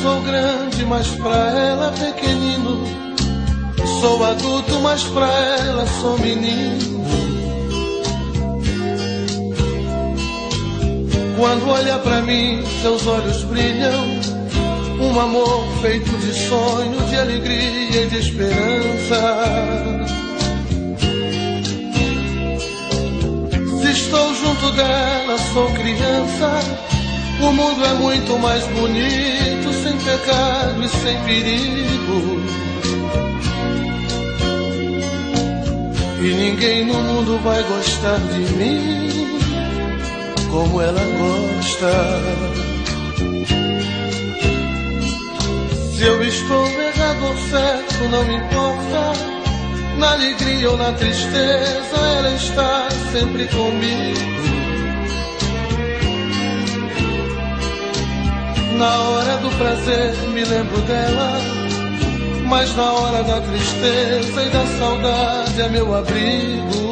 sou grande, mas pra ela pequenino. Sou adulto, mas pra ela sou menino. Quando olha pra mim, seus olhos brilham. Um amor feito de sonho, de alegria e de esperança. Se estou junto dela, sou criança. O mundo é muito mais bonito, sem pecado e sem perigo. E ninguém no mundo vai gostar de mim como ela gosta. Se eu estou errado ou certo, não me importa. Na alegria ou na tristeza, ela está sempre comigo. Na hora do prazer me lembro dela, mas na hora da tristeza e da saudade é meu abrigo.